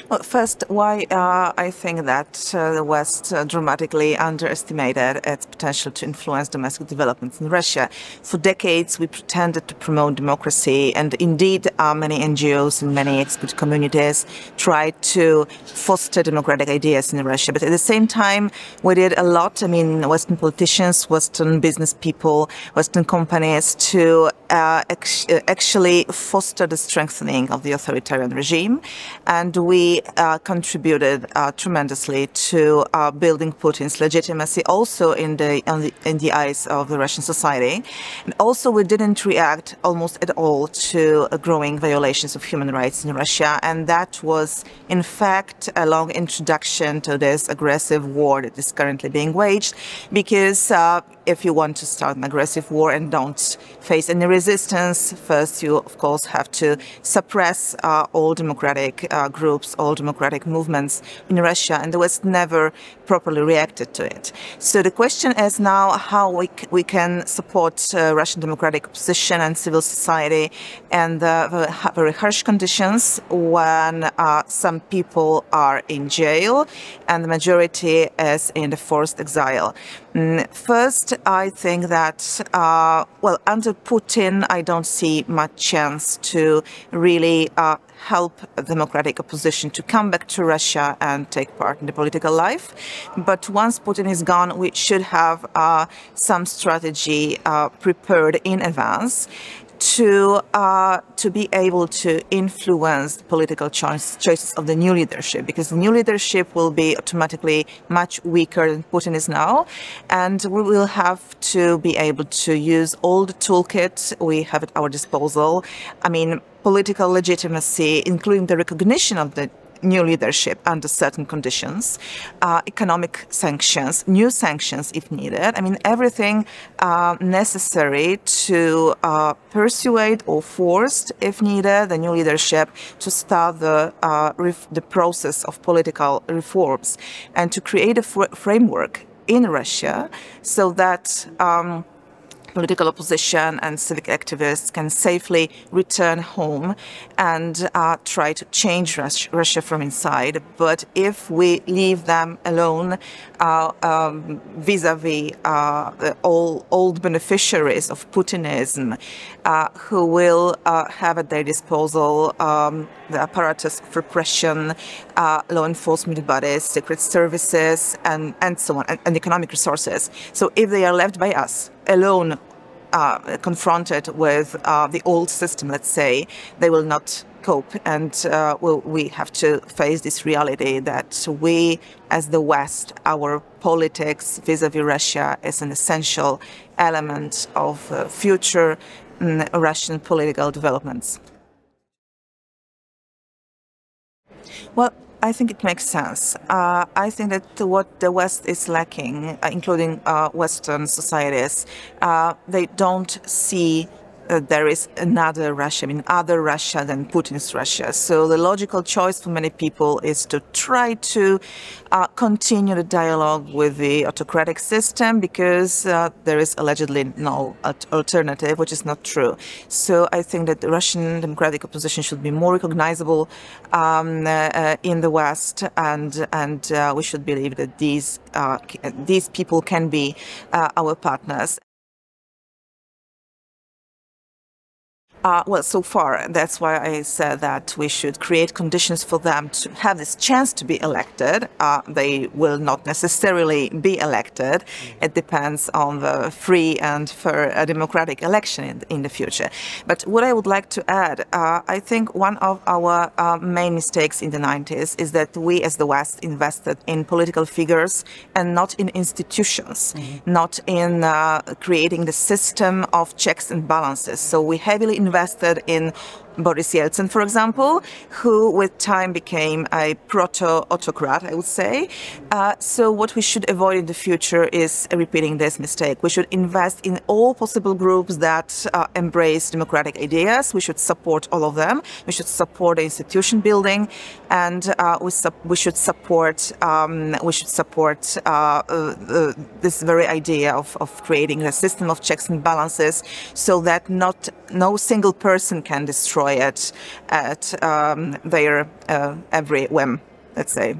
Well, first, why I think that the West dramatically underestimated its potential to influence domestic developments in Russia. For decades, we pretended to promote democracy, and indeed, many NGOs and many expert communities tried to foster democratic ideas in Russia. But at the same time, we did a lot. I mean, Western politicians, Western business people, Western companies to actually foster the strengthening of the authoritarian regime, and we contributed tremendously to building Putin's legitimacy, also in the eyes of the Russian society. And also, we didn't react almost at all to growing violations of human rights in Russia, and that was, in fact, a long introduction to this aggressive war that is currently being waged. Because if you want to start an aggressive war and don't face any resistance, first you, of course, have to suppress all democratic groups, all democratic movements in Russia, and the West never properly reacted to it. So the question is now how we can support Russian democratic opposition and civil society in the very harsh conditions when some people are in jail and the majority is in the forced exile. First, I think that, well, under Putin, I don't see much chance to really help democratic opposition to come back to Russia and take part in the political life. But once Putin is gone, we should have some strategy prepared in advance to be able to influence the political choices of the new leadership, because the new leadership will be automatically much weaker than Putin is now, and we will have to be able to use all the toolkit we have at our disposal. I mean, political legitimacy, including the recognition of the new leadership under certain conditions, economic sanctions, new sanctions if needed. I mean, everything necessary to persuade or force, if needed, the new leadership to start the process of political reforms and to create a framework in Russia so that political opposition and civic activists can safely return home and try to change Russia from inside. But if we leave them alone vis-a-vis the old beneficiaries of Putinism, who will have at their disposal the apparatus of repression, law enforcement bodies, secret services, and so on, and economic resources. So if they are left by us alone, confronted with the old system, let's say, they will not cope. And we have to face this reality that we, as the West, our politics vis-a-vis Russia is an essential element of future Russian political developments. Well, I think it makes sense. I think that what the West is lacking, including Western societies, they don't see there is another Russia, I mean, other Russia than Putin's Russia. So the logical choice for many people is to try to continue the dialogue with the autocratic system because there is allegedly no alternative, which is not true. So I think that the Russian democratic opposition should be more recognizable in the West, and we should believe that these people can be our partners. Well, so far, that's why I said that we should create conditions for them to have this chance to be elected. They will not necessarily be elected. It depends on the free and fair democratic election in the future. But what I would like to add, I think one of our main mistakes in the 90s is that we as the West invested in political figures and not in institutions, not in creating the system of checks and balances. So we heavily invested in Boris Yeltsin, for example, who with time became a proto-autocrat, I would say. So what we should avoid in the future is repeating this mistake. We should invest in all possible groups that embrace democratic ideas. We should support all of them. We should support the institution building, and we should support this very idea of creating a system of checks and balances, so that no single person can destroy destroy it at their every whim, let's say.